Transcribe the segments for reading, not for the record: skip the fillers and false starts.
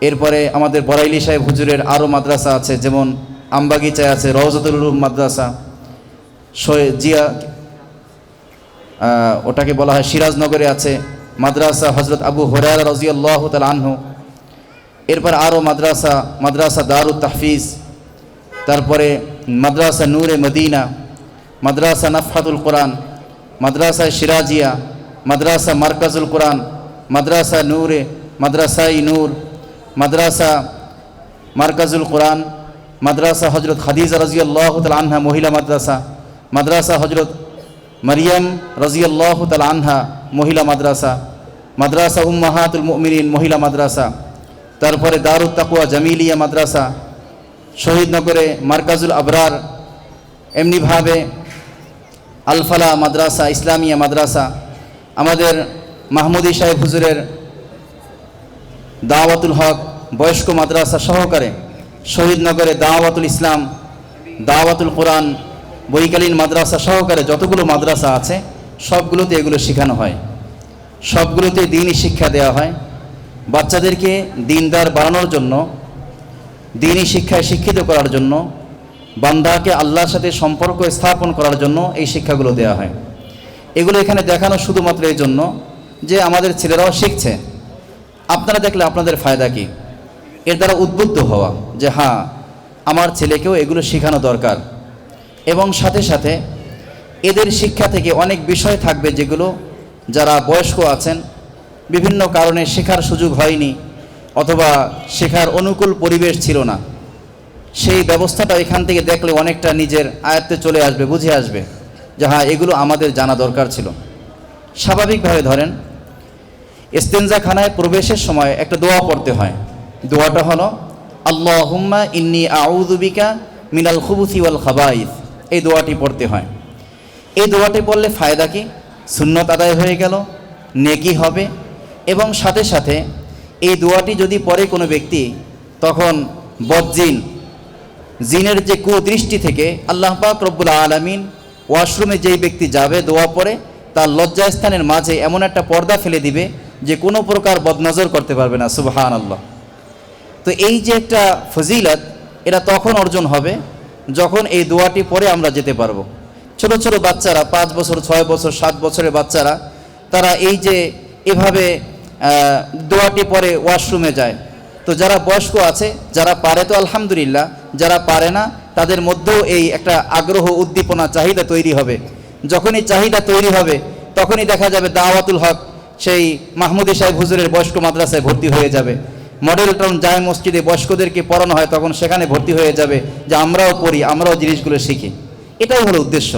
এরপরে আমাদের বড়াইলি সাহেব হুজুরের আরও মাদ্রাসা আছে, যেমন আমবাগিচায় আছে রওজাতুল উলুম মাদ্রাসা, জিয়া ওটাকে বলা হয় সিরাজনগরে আছে মাদ্রাসা হজরত আবু হুরায়রা রাদিয়াল্লাহু তাআলা আনহু। এরপর আরও মাদ্রাসা দারুত তাহফিজ, তারপরে মাদ্রাসা নূরে মদিনা, মাদ্রাসা নাফহাতুল কোরআন, মাদ্রাসা সিরাজিয়া, মাদ্রাসা মারকাজুল কোরআন, মাদ্রাসা নূরে, মাদ্রাসাই নূর, মাদ্রাসা মারকাজুল কোরআন, মাদ্রাসা হজরত খাদিজা রাদিয়াল্লাহু তাআলা আনহা মহিলা মাদ্রাসা, মাদ্রাসা হজরত মারিয়াম রাদিয়াল্লাহু তাআলা আনহা মহিলা মাদ্রাসা, মাদ্রাসা উম্মাহাতুল মুমিনিন মহিলা মাদ্রাসা, তারপরে দারুত তাকওয়া জামিলিয়া মাদ্রাসা, শহীদনগরে মারকাজুল আবরার, এমনিভাবে আলফালা মাদ্রাসা ইসলামিয়া মাদ্রাসা, আমাদের মাহমুদি সাহেব হুজুরের দাওয়াতুল হক বয়স্ক মাদ্রাসা সহকারে শহীদনগরে দাওয়াতুল ইসলাম, দাওয়াতুল কোরআন বৈকালীন মাদ্রাসা সহকারে যতগুলো মাদ্রাসা আছে সবগুলোতে এগুলো শেখানো হয়, সবগুলোতে দ্বীনি শিক্ষা দেওয়া হয়। বাচ্চাদেরকে দিনদার বানানোর জন্য, দ্বীনি শিক্ষায় শিক্ষিত করার জন্য, বান্দাকে আল্লাহর সাথে সম্পর্ক স্থাপন করার জন্য এই শিক্ষাগুলো দেওয়া হয়। এগুলো এখানে দেখানো শুধুমাত্র এই জন্য যে আমাদের ছেলেরাও শিখছে, আপনারা দেখলে আপনাদের ফায়দা কি, এর দ্বারা উদ্বুদ্ধ হওয়া যে হ্যাঁ আমার ছেলেকেও এগুলো শেখানো দরকার। এবং সাথে সাথে এদের শিক্ষা থেকে অনেক বিষয় থাকবে যেগুলো যারা বয়স্ক আছেন বিভিন্ন কারণে শেখার সুযোগ হয়নি অথবা শেখার অনুকূল পরিবেশ ছিল না, সেই ব্যবস্থাটা এখান থেকে দেখলে অনেকটা নিজের আয়ত্তে চলে আসবে, বুঝে আসবে যে হ্যাঁ এগুলো আমাদের জানা দরকার ছিল। স্বাভাবিকভাবে ধরেন ইস্তেনজাখানায় প্রবেশের সময় একটা দোয়া পড়তে হয়, দোয়াটা হলো আল্লাহুম্মা ইন্নী আউযু বিকা মিনাল খুবুসি ওয়াল খাবাইস, এই দোয়াটি পড়তে হয়। এই দোয়াটি পড়লে ফায়দা কি, সুন্নত আদায় হয়ে গেল, নেকি হবে। এবং সাথে সাথে এই দোয়াটি যদি পড়ে কোনো ব্যক্তি, তখন জিনের যে কুদৃষ্টি থেকে আল্লাহ পাক রব্বুল আলামিন ওয়াশরুমে যেই ব্যক্তি যাবে দোয়া পড়ে তার লজ্জাস্থানের মাঝে এমন একটা পর্দা ফেলে দিবে যে কোনো প্রকার বদনজর করতে পারবে না। সুবহানাল্লাহ। তো এই যে একটা ফজিলত, এটা তখন অর্জন হবে যখন এই দোয়াটি পড়ে আমরা যেতে পারবো। ছোট ছোট বাচ্চারা 5 বছর 6 বছর 7 বছরের বাচ্চারা, তারা এই যে এভাবে দোয়াটি পড়ে ওয়াশরুমে যায়। তো যারা বয়স্ক আছে, যারা পারে তো আলহামদুলিল্লাহ, যারা পারে না তাদের মধ্যেও এই একটা আগ্রহ উদ্দীপনা চাহিদা তৈরি হবে। যখনই চাহিদা তৈরি হবে তখনই দেখা যাবে দাওয়াতুল হক সেই মাহমুদি সাহেব হুজুরের বয়স্ক মাদ্রাসায় ভর্তি হয়ে যাবে। মডেল টাউন জামে মসজিদে বয়স্কদেরকে পড়ানো হয়, তখন সেখানে ভর্তি হয়ে যাবে যে আমরাও পড়ি, আমরাও জিনিসগুলো শিখি। এটাই হলো উদ্দেশ্য।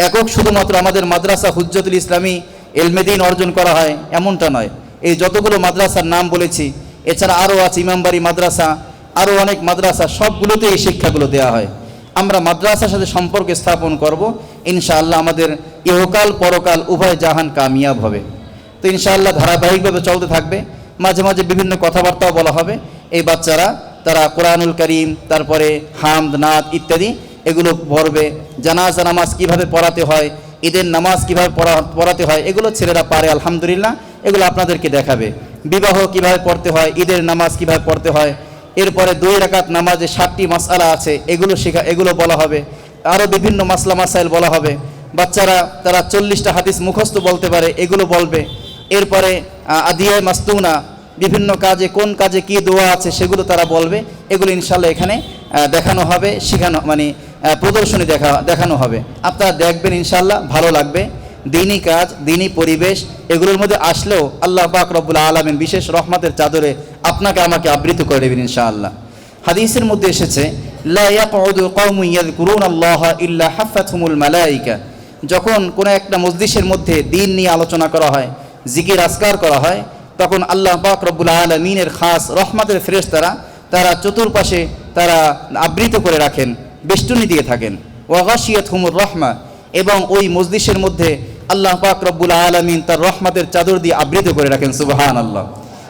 একক শুধুমাত্র আমাদের মাদ্রাসা হুজ্জতুল ইসলামী এলমেদিন অর্জন করা হয় এমনটা নয়। এই যতগুলো মাদ্রাসার নাম বলেছি, এছাড়া আরও আছে ইমামবাড়ি মাদ্রাসা, আরও অনেক মাদ্রাসা, সবগুলোতে এই শিক্ষাগুলো দেওয়া হয়। আমরা মাদ্রাসার সাথে সম্পর্ক স্থাপন করব, ইনশাআল্লাহ আমাদের ইহকাল পরকাল উভয় জাহান কামিয়াব হবে। তো ইনশাআল্লাহ ধারাবাহিকভাবে চলতে থাকবে, মাঝে মাঝে বিভিন্ন কথাবার্তাও বলা হবে। এই বাচ্চারা তারা কোরআনুল করিম, তারপরে হামদ নাত ইত্যাদি এগুলো পড়বে। জানাজা নামাজ কীভাবে পড়াতে হয়, ঈদের নামাজ কীভাবে পড়াতে হয়, এগুলো ছেলেরা পারে আলহামদুলিল্লাহ, এগুলো আপনাদেরকে দেখাবে। বিবাহ কিভাবে পড়তে হয়, ঈদের নামাজ কিভাবে পড়তে হয়, এরপরে 2 রাকাত নামাজে 7টি মাসআলা আছে, এগুলো বলা হবে। আরও বিভিন্ন মাসলা মাসাইল বলা হবে। বাচ্চারা তারা 40টা হাদিস মুখস্থ বলতে পারে, এগুলো বলবে। এরপরে আদিয়ায় মাস্তুনা, বিভিন্ন কাজে কোন কাজে কি দোয়া আছে সেগুলো তারা বলবে। এগুলো ইনশাআল্লাহ এখানে দেখানো হবে, শেখানো মানে প্রদর্শনী দেখানো হবে। আপনারা দেখবেন ইনশাআল্লাহ ভালো লাগবে। দ্বীনি কাজ, দ্বীনি পরিবেশ এগুলোর মধ্যে আসলেও আল্লাহ পাক রব্বুল আলামিন বিশেষ রহমতের চাদরে আপনাকে আমাকে আবৃত করে দেবেন ইনশাআল্লাহ। হাদিসের মধ্যে এসেছে লা ইয়াকউদু কওমুন ইয়াযকুরুনাল্লাহা ইল্লা হাফাতহুমুল মালায়েকা, যখন কোনো একটা মজলিসের মধ্যে দ্বীন নিয়ে আলোচনা করা হয়, জিকির আজকার করা হয়, তখন আল্লাহ পাক রব্বুল আলামিনের খাস রহমতের ফেরেশতারা তারা চতুর্পাশে তারা আবৃত করে রাখেন, বেষ্টনী দিয়ে থাকেন। ওয়া গাশিয়াতহুমুর রাহমা, এবং ওই মজলিসের মধ্যে আল্লাহ পাক রব্বুল আলামিন তার রহমতের চাদর দিয়ে আবৃত করে রাখেন। সুবহানাল্লাহ।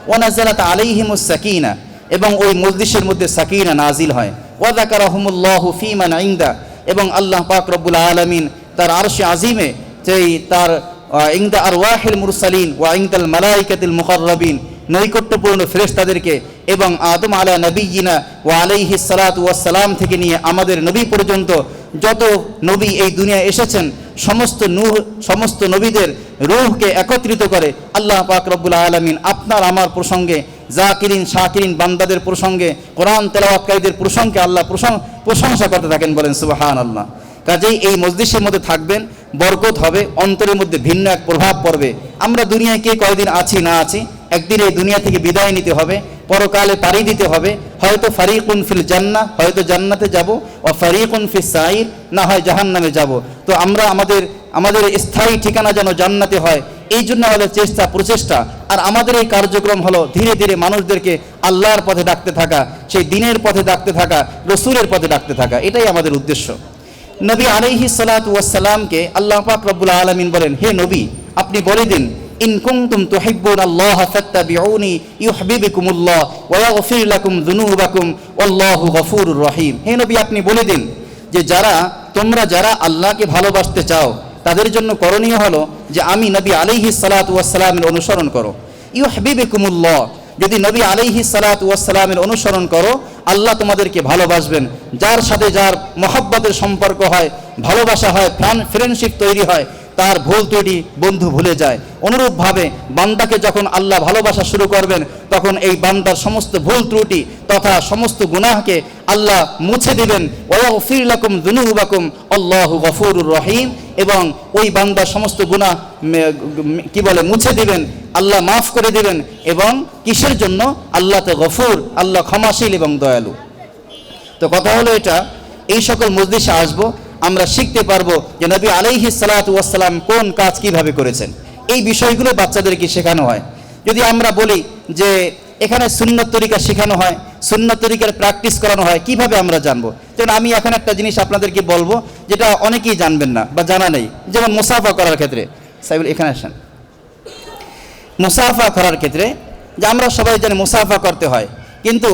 ওয়া নাযালাত আলাইহিমুস সাকিনা, এবং ওই মজলিসের মধ্যে সাকিনা নাজিল হয়। ওয়া যাকারাহুমুল্লাহু ফীমান ইনদা, এবং আল্লাহ পাক রব্বুল আলামিন তার আরশে আজিমে যেই তার ইনদা আরওয়াহিল মুরসালিন ওয়া ইনদাল মালাইকাতিল মুকাররাবিন নৈকট্যপূর্ণ ফেরেশতাদেরকে এবং আদম আলা নবিয়িনা ওয়া আলাইহিস সালাতু ওয়াস সালাম থেকে নিয়ে আমাদের নবী পর্যন্ত যত নবী এই দুনিয়ায় এসেছেন সমস্ত নবীদের রূহকে একত্রিত করে আল্লাহ পাক রব্বুল আলামিন আপনার আমার প্রসঙ্গে, জাকিরিন শাকিরিন বান্দাদের প্রসঙ্গে, কোরআন তেলাওয়াতকারীদের প্রসঙ্গে আল্লাহ প্রশংসা করতে থাকেন, বলেন সুবহানাল্লাহ। কাজেই এই মজলিসের মধ্যে থাকবেন, বরকত হবে, অন্তরের মধ্যে ভিন্ন এক প্রভাব পড়বে। আমরা দুনিয়ায় কে কয়দিন আছি না আছি, একদিন এই দুনিয়া থেকে বিদায় নিতে হবে, পরকালে পাড়ি দিতে হবে। হয়তো ফারিকুন ফিল জান্নাহ, হয়তো জান্নাতে যাব, ও ফারিকুন ফিস সাইর, না হয় জাহান্নামে যাব। তো আমরা আমাদের স্থায়ী ঠিকানা যেন জান্নাতে হয়, এই জন্য আমাদের প্রচেষ্টা। আর আমাদের এই কার্যক্রম হলো ধীরে ধীরে মানুষদেরকে আল্লাহর পথে ডাকতে থাকা, সেই দিনের পথে ডাকতে থাকা, রসুলের পথে ডাকতে থাকা, এটাই আমাদের উদ্দেশ্য। নবী আলাইহিস সালাতু ওয়াস সালামকে আল্লাহ পাক রব্বুল আলামিন বলেন, হে নবী, আপনি বলে দিন, ইন কুনতুম তুহিব্বুনাল্লাহ ফাত্তাবিউনি ইউহিব্বুকুমুল্লাহ ওয়া ইয়াগফির লাকুম যুনুবাকুম ওয়াল্লাহু গফুরুর রহিম। হে নবী, আপনি বলে দিন যে তোমরা যারা আল্লাহকে ভালোবাসতে চাও, তাদের জন্য করণীয় হলো যে আমি নবী আলাইহিস সালাতু ওয়াস সালামের অনুসরণ করো। ইউহিব্বুকুমুল্লাহ, যদি নবী আলাইহিস সালাতু ওয়াস সালামের অনুসরণ করো, আল্লাহ তোমাদেরকে ভালোবাসবেন। যার সাথে যার মহব্বতের সম্পর্ক হয়, ভালোবাসা হয়, ফ্রেন্ডশিপ তৈরি হয়, তার ভুল ত্রুটি বন্ধু ভুলে যায়। অনুরূপভাবে বান্দাকে যখন আল্লাহ ভালোবাসা শুরু করবেন, তখন এই বান্দার সমস্ত ভুল ত্রুটি তথা সমস্ত গুনাহকে আল্লাহ মুছে দিবেন। ওয়াগফির লাকুম যুনুবাকুম আল্লাহু গফুরুর রহিম, এবং ওই বান্দার সমস্ত গুনাহ মুছে দিবেন, আল্লাহ মাফ করে দিবেন। এবং কিসের জন্য? আল্লাহ তো গফুর, আল্লাহ ক্ষমাশীল এবং দয়ালু। তো কথা হলো এটা, এই সকল মজলিসে আসবো, আমরা শিখতে পারবো যে নবী আলাইহিস সালাতু ওয়াস সালাম কোন কাজ কিভাবে করেছেন। এই বিষয়গুলো বাচ্চাদেরকে শেখানো হয়। যদি আমরা বলি যে এখানে সুন্নত তরিকা শেখানো হয়, সুন্নত তরিকার প্র্যাকটিস করানো হয়, কিভাবে আমরা জানবো? যেমন আমি এখন একটা জিনিস আপনাদেরকে বলবো যেটা অনেকেই জানবেন না বা জানা নেই, যেমন মুসাফা করার ক্ষেত্রে। সাইবুল, এখানে আসেন। মুসাফা করার ক্ষেত্রে যে আমরা সবাই জানি মুসাফা করতে হয়, কিন্তু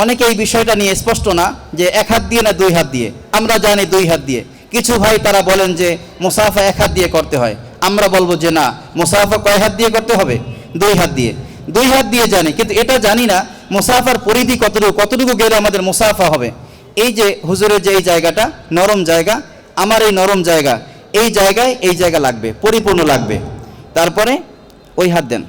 অনেকে এই বিষয়টা নিয়ে স্পষ্ট না যে এক হাত দিয়ে না দুই হাত দিয়ে। আমরা জানি দুই হাত দিয়ে। কিছু ভাই তারা বলেন যে মুসাফা এক হাত দিয়ে করতে হয়। আমরা বলবো যে না, মুসাফা কয় হাত দিয়ে করতে হবে? দুই হাত দিয়ে। দুই হাত দিয়ে জানি, কিন্তু এটা জানি না মুসাফার পরিধি কতটুকু গেলে আমাদের মুসাফা হবে। এই যে হুজুরের যে এই জায়গাটা নরম জায়গা, আমার এই নরম জায়গা, এই জায়গা লাগবে, পরিপূর্ণ লাগবে। তারপরে ওই হাত দেন,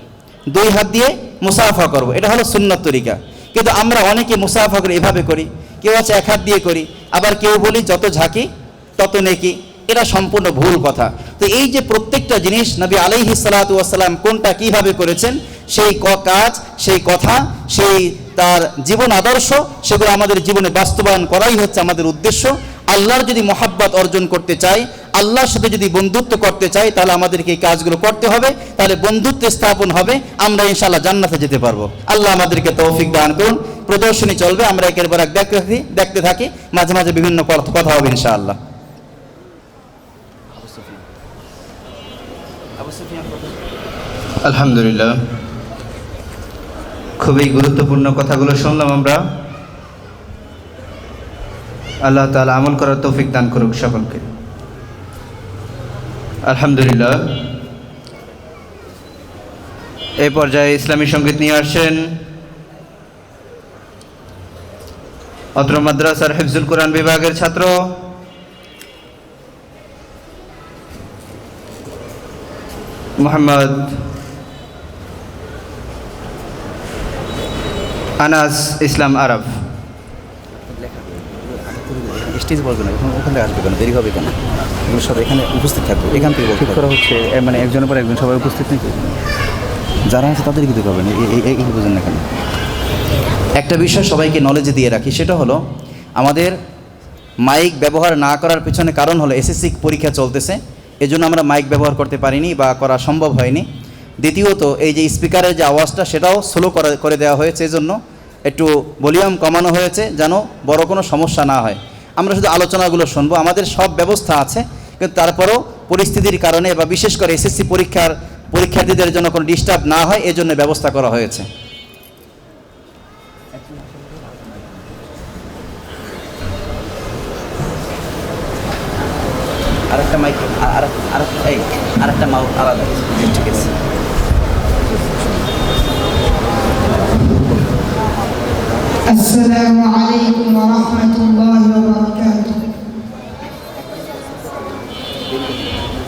দুই হাত দিয়ে মুসাফা করব, এটা হলো সুন্নত তরিকা। কিন্তু আমরা অনেকে মুসাফা করে এভাবে করি, কেউ আছে এক হাত দিয়ে করি, আবার কেউ বলি যত ঝাঁকি তত নেকি। এটা সম্পূর্ণ ভুল কথা। তো এই যে প্রত্যেকটা জিনিস নবী আলাইহিস সালাতু ওয়াস সালাম কোনটা কিভাবে করেছেন, সেই কাজ, সেই কথা, সেই তার জীবন আদর্শ, সেগুলো আমাদের জীবনে বাস্তবায়ন করাই হচ্ছে আমাদের উদ্দেশ্য। আল্লাহর যদি মহাব্বত অর্জন করতে চাই, আল্লাহর সাথে যদি বন্ধুত্ব করতে চাই, তাহলে আমাদেরকে এই কাজগুলো করতে হবে। তাহলে বন্ধুত্ব স্থাপন হবে, আমরা ইনশাআল্লাহ জান্নাতে যেতে পারবো। আল্লাহ আমাদেরকে তৌফিক দান করুন। প্রদর্শনী চলবে, আমরা একের পর এক দেখতে থাকি, মাঝে মাঝে বিভিন্ন কথা হবে ইনশাআল্লাহ। আলহামদুলিল্লাহ, খুবই গুরুত্বপূর্ণ কথাগুলো শুনলাম আমরা। আল্লাহ তাআলা আমল করার তৌফিক দান করুক সকলকে। আলহামদুলিল্লাহ, এই পর্যায়ে ইসলামী সঙ্গীত নিয়ে আসছেন অত্র মাদ্রাসার হিফজুল কোরআন বিভাগের ছাত্র মোহাম্মদ আনাস ইসলাম আরব। স্টেজ বলবে না, ওখান থেকে আসবে কেন, দেরি হবে কেন? এগুলো সব এখানে উপস্থিত থাকবে, এখান থেকে ঠিক করা হচ্ছে। মানে একজনের পর একজন সবাই উপস্থিত নেই, যারা আছে তাদের কিন্তু করবেন, এই বুঝেন না কেন? একটা বিষয় সবাইকে নলেজে দিয়ে রাখি, সেটা হলো আমাদের মাইক ব্যবহার না করার পিছনে কারণ হলো এসএসসি পরীক্ষা চলতেছে, এজন্য আমরা মাইক ব্যবহার করতে পারিনি বা করা সম্ভব হয়নি। দ্বিতীয়ত এই যে স্পিকারের যে আওয়াজটা, সেটাও স্লো করে দেওয়া হয়েছে, এজন্য একটু ভলিউম কমানো হয়েছে যেন বড় কোনো সমস্যা না হয়। আমরা শুধু আলোচনাগুলো শুনবো, আমাদের সব ব্যবস্থা আছে, কিন্তু তারপরেও পরিস্থিতির কারণে বা বিশেষ করে এসএসসি পরীক্ষার্থীদের জন্য কোনো ডিস্টার্ব না হয়, এজন্য ব্যবস্থা করা হয়েছে। আরেকটা মাইক, আরেকটা মাউথ আলাদা, ঠিক আছে। السلام عليكم ورحمة الله